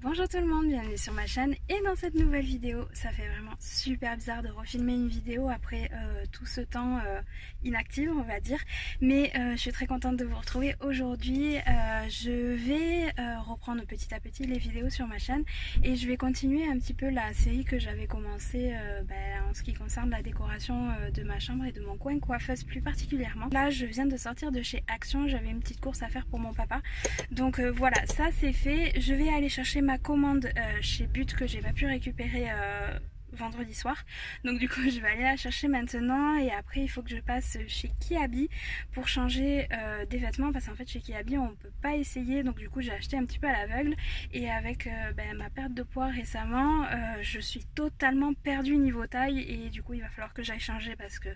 Bonjour tout le monde, bienvenue sur ma chaîne et dans cette nouvelle vidéo. Ça fait vraiment super bizarre de refilmer une vidéo après tout ce temps inactif, on va dire, mais je suis très contente de vous retrouver aujourd'hui. Je vais reprendre petit à petit les vidéos sur ma chaîne et je vais continuer un petit peu la série que j'avais commencé en ce qui concerne la décoration de ma chambre et de mon coin coiffeuse plus particulièrement. Là je viens de sortir de chez Action, j'avais une petite course à faire pour mon papa, donc voilà, ça c'est fait. Je vais aller chercher ma commande chez But que j'ai pas pu récupérer vendredi soir, donc du coup je vais aller la chercher maintenant et après il faut que je passe chez Kiabi pour changer des vêtements, parce qu'en fait chez Kiabi on peut pas essayer, donc du coup j'ai acheté un petit peu à l'aveugle et avec ma perte de poids récemment je suis totalement perdue niveau taille et du coup il va falloir que j'aille changer parce que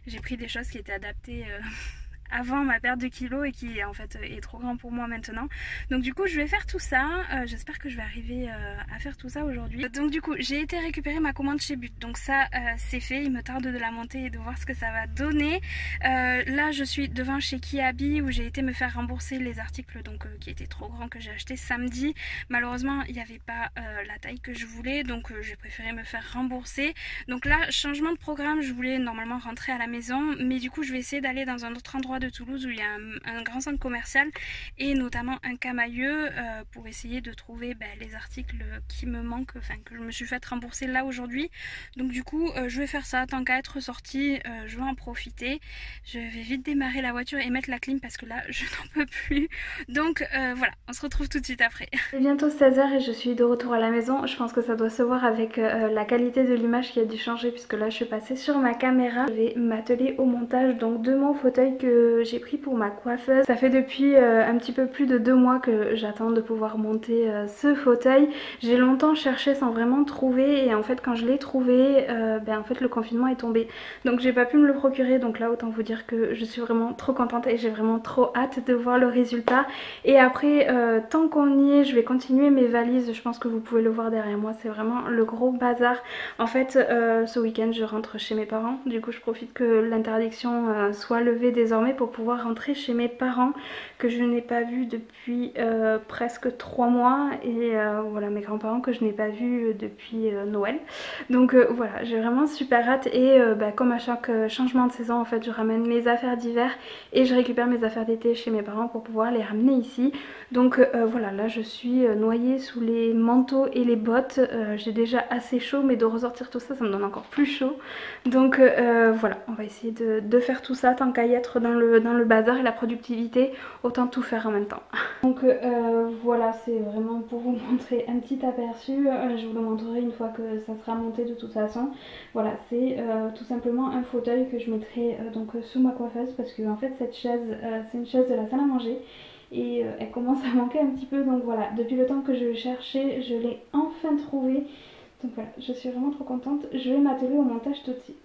j'ai pris des choses qui étaient adaptées avant ma perte de kilos et qui en fait est trop grand pour moi maintenant. Donc du coup je vais faire tout ça, j'espère que je vais arriver à faire tout ça aujourd'hui. Donc du coup j'ai été récupérer ma commande chez But, donc ça c'est fait, il me tarde de la monter et de voir ce que ça va donner. Là je suis devant chez Kiabi où j'ai été me faire rembourser les articles donc qui étaient trop grands que j'ai acheté samedi. Malheureusement il n'y avait pas la taille que je voulais, donc j'ai préféré me faire rembourser. Donc là changement de programme, je voulais normalement rentrer à la maison, mais du coup je vais essayer d'aller dans un autre endroit de Toulouse où il y a un grand centre commercial et notamment un Camailleux pour essayer de trouver les articles qui me manquent, enfin que je me suis fait rembourser là aujourd'hui. Donc du coup je vais faire ça, tant qu'à être sortie je vais en profiter. Je vais vite démarrer la voiture et mettre la clim parce que là je n'en peux plus. Donc voilà, on se retrouve tout de suite après. C'est bientôt 16h et je suis de retour à la maison. Je pense que ça doit se voir avec la qualité de l'image qui a dû changer puisque là je suis passée sur ma caméra. Je vais m'atteler au montage donc de mon fauteuil que j'ai pris pour ma coiffeuse. Ça fait depuis un petit peu plus de 2 mois que j'attends de pouvoir monter ce fauteuil. J'ai longtemps cherché sans vraiment trouver et en fait quand je l'ai trouvé en fait le confinement est tombé, donc j'ai pas pu me le procurer. Donc là autant vous dire que je suis vraiment trop contente et j'ai vraiment trop hâte de voir le résultat. Et après tant qu'on y est, je vais continuer mes valises. Je pense que vous pouvez le voir derrière moi, c'est vraiment le gros bazar. En fait ce week-end je rentre chez mes parents, du coup je profite que l'interdiction soit levée désormais pour pouvoir rentrer chez mes parents que je n'ai pas vu depuis presque 3 mois et voilà, mes grands-parents que je n'ai pas vu depuis Noël. Donc voilà, j'ai vraiment super hâte et comme à chaque changement de saison en fait je ramène mes affaires d'hiver et je récupère mes affaires d'été chez mes parents pour pouvoir les ramener ici. Donc voilà, là je suis noyée sous les manteaux et les bottes, j'ai déjà assez chaud mais de ressortir tout ça, ça me donne encore plus chaud. Donc voilà, on va essayer de faire tout ça tant qu'à y être dans le bazar et la productivité, autant tout faire en même temps. Donc voilà, c'est vraiment pour vous montrer un petit aperçu. Je vous le montrerai une fois que ça sera monté de toute façon. Voilà, c'est tout simplement un fauteuil que je mettrai donc sous ma coiffeuse parce que en fait cette chaise c'est une chaise de la salle à manger et elle commence à manquer un petit peu. Donc voilà, depuis le temps que je le cherchais, je l'ai enfin trouvé. Donc voilà, je suis vraiment trop contente. Je vais m'atteler au montage tout de suite.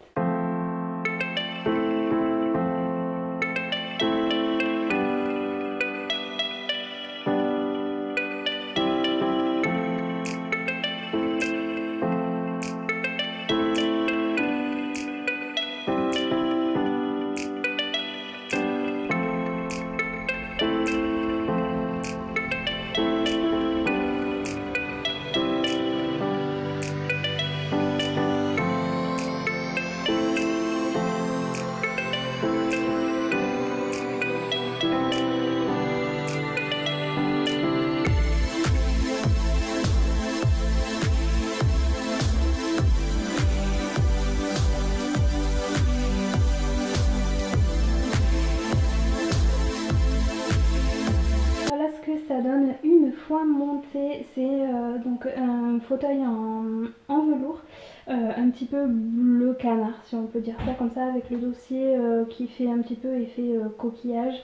Ça donne une fois monté, c'est donc un fauteuil en velours, un petit peu bleu canard si on peut dire ça comme ça, avec le dossier qui fait un petit peu effet coquillage.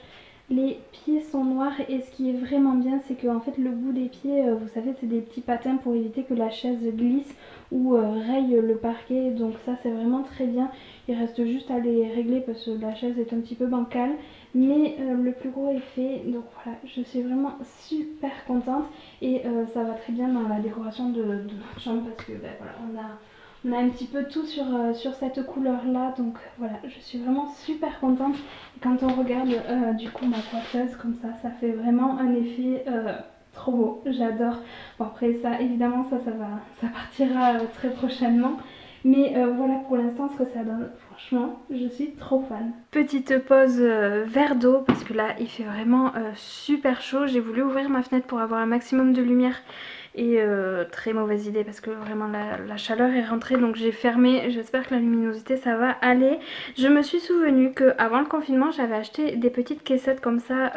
Les pieds sont noirs et ce qui est vraiment bien c'est que en fait le bout des pieds, vous savez, c'est des petits patins pour éviter que la chaise glisse ou raye le parquet, donc ça c'est vraiment très bien. Il reste juste à les régler parce que la chaise est un petit peu bancale, mais le plus gros est fait. Donc voilà, je suis vraiment super contente et ça va très bien dans la décoration de notre chambre parce que voilà, on a un petit peu tout sur cette couleur là, donc voilà, je suis vraiment super contente. Et quand on regarde du coup ma coiffeuse comme ça fait vraiment un effet trop beau, j'adore. Bon après ça évidemment ça partira très prochainement. Mais voilà pour l'instant ce que ça donne. Franchement, je suis trop fan. Petite pause verre d'eau parce que là il fait vraiment super chaud. J'ai voulu ouvrir ma fenêtre pour avoir un maximum de lumière. Et très mauvaise idée parce que vraiment la chaleur est rentrée, donc j'ai fermé. J'espère que la luminosité ça va aller. Je me suis souvenu qu'avant le confinement j'avais acheté des petites caissettes comme ça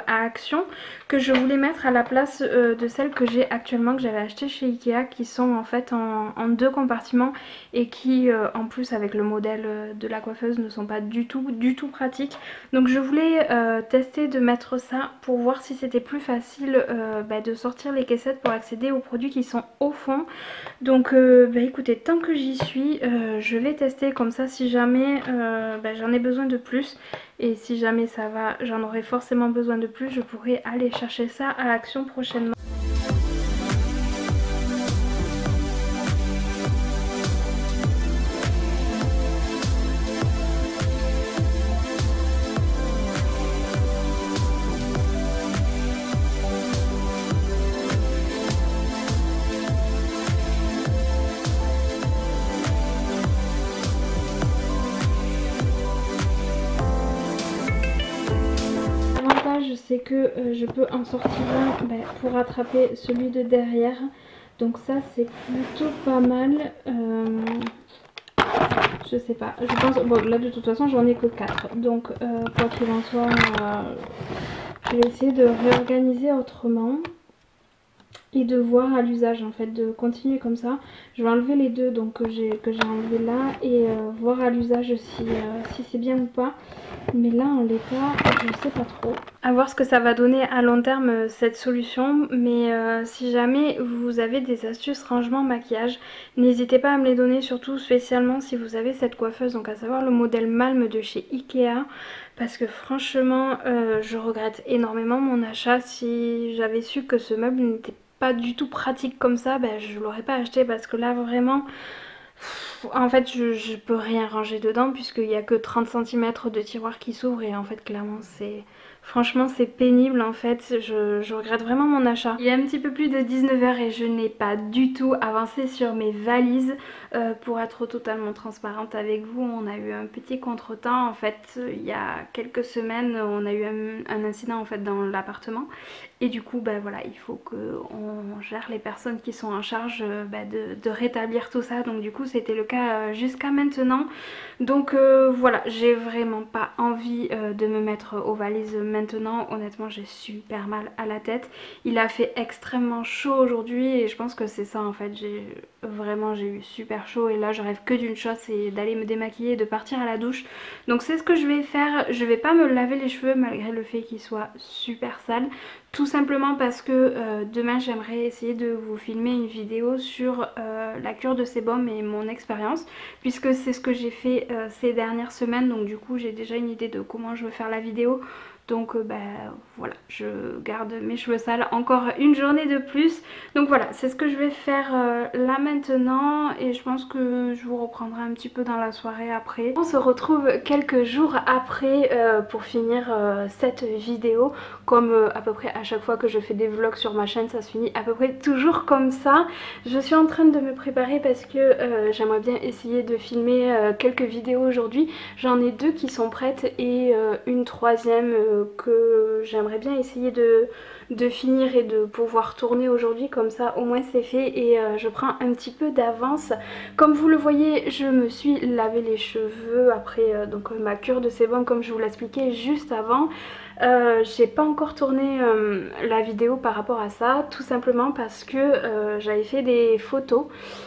à Action, que je voulais mettre à la place de celles que j'ai actuellement, que j'avais achetées chez Ikea, qui sont en fait en 2 compartiments et qui en plus avec le modèle de la coiffeuse ne sont pas du tout pratiques. Donc je voulais tester de mettre ça pour voir si c'était plus facile de sortir les caissettes pour accéder aux produits qui sont au fond. Donc écoutez, tant que j'y suis, je vais tester comme ça. Si jamais j'en ai besoin de plus et si jamais ça va, j'en aurai forcément besoin de plus, je pourrai aller chercher ça à Action prochainement. C'est que je peux en sortir un pour rattraper celui de derrière, donc ça c'est plutôt pas mal. Je sais pas, je pense, bon là de toute façon j'en ai que 4, donc quoi qu'il en soit je vais essayer de réorganiser autrement et de voir à l'usage en fait, de continuer comme ça. Je vais enlever les deux donc que j'ai enlevé là et voir à l'usage si c'est bien ou pas. Mais là en l'état je sais pas trop. À voir ce que ça va donner à long terme cette solution. Mais si jamais vous avez des astuces rangement maquillage, n'hésitez pas à me les donner, surtout spécialement si vous avez cette coiffeuse, donc à savoir le modèle Malm de chez Ikea. Parce que franchement je regrette énormément mon achat. Si j'avais su que ce meuble n'était pas du tout pratique comme ça, je l'aurais pas acheté, parce que là vraiment en fait je peux rien ranger dedans puisqu'il n'y a que 30 cm de tiroir qui s'ouvre et en fait clairement c'est... Franchement c'est pénible en fait, je regrette vraiment mon achat. Il est un petit peu plus de 19 h et je n'ai pas du tout avancé sur mes valises. Pour être totalement transparente avec vous, on a eu un petit contretemps en fait. Il y a quelques semaines on a eu un incident en fait dans l'appartement. Et du coup voilà, il faut qu'on gère les personnes qui sont en charge de rétablir tout ça. Donc du coup c'était le cas jusqu'à maintenant. Donc voilà, j'ai vraiment pas envie de me mettre aux valises maintenant. Honnêtement j'ai super mal à la tête. Il a fait extrêmement chaud aujourd'hui et je pense que c'est ça en fait. J'ai eu super chaud et là je rêve que d'une chose, c'est d'aller me démaquiller et de partir à la douche. Donc c'est ce que je vais faire. Je vais pas me laver les cheveux malgré le fait qu'ils soient super sales. Tout simplement parce que demain j'aimerais essayer de vous filmer une vidéo sur la cure de sébum et mon expérience, puisque c'est ce que j'ai fait ces dernières semaines. Donc du coup j'ai déjà une idée de comment je veux faire la vidéo. Donc voilà, je garde mes cheveux sales encore une journée de plus. Donc voilà, c'est ce que je vais faire là maintenant. Et je pense que je vous reprendrai un petit peu dans la soirée après. On se retrouve quelques jours après pour finir cette vidéo. Comme à peu près à chaque fois que je fais des vlogs sur ma chaîne, ça se finit à peu près toujours comme ça. Je suis en train de me préparer parce que j'aimerais bien essayer de filmer quelques vidéos aujourd'hui. J'en ai 2 qui sont prêtes et une troisième que j'aimerais bien essayer de finir et de pouvoir tourner aujourd'hui, comme ça au moins c'est fait et je prends un petit peu d'avance. Comme vous le voyez, je me suis lavé les cheveux après donc ma cure de sébum comme je vous l'expliquais juste avant. J'ai pas encore tourné la vidéo par rapport à ça, tout simplement parce que j'avais fait des photos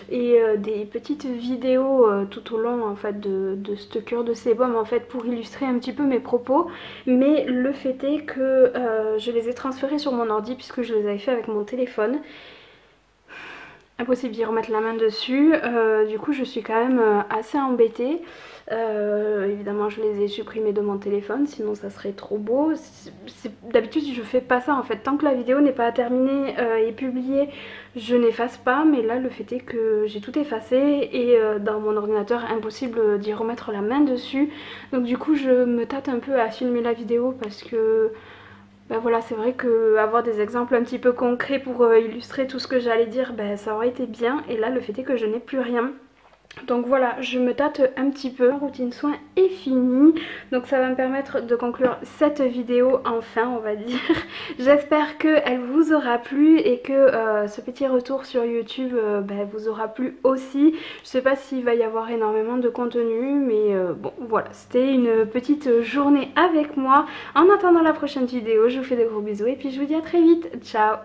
et des petites vidéos tout au long en fait de cette cure de sébum en fait pour illustrer un petit peu mes propos. Mais le fait est que je les ai transférées sur mon ordi puisque je les avais fait avec mon téléphone. Impossible d'y remettre la main dessus, du coup je suis quand même assez embêtée. Évidemment je les ai supprimés de mon téléphone, sinon ça serait trop beau. D'habitude je fais pas ça en fait, tant que la vidéo n'est pas terminée et publiée je n'efface pas. Mais là le fait est que j'ai tout effacé et dans mon ordinateur impossible d'y remettre la main dessus. Donc du coup je me tâte un peu à filmer la vidéo parce que Ben voilà, c'est vrai que avoir des exemples un petit peu concrets pour illustrer tout ce que j'allais dire, ben ça aurait été bien. Et là, le fait est que je n'ai plus rien. Donc voilà, je me tâte un petit peu. La routine soin est finie. Donc ça va me permettre de conclure cette vidéo enfin, on va dire. J'espère qu'elle vous aura plu et que ce petit retour sur YouTube vous aura plu aussi. Je sais pas s'il va y avoir énormément de contenu, mais bon voilà, c'était une petite journée avec moi. En attendant la prochaine vidéo, je vous fais de gros bisous et puis je vous dis à très vite. Ciao!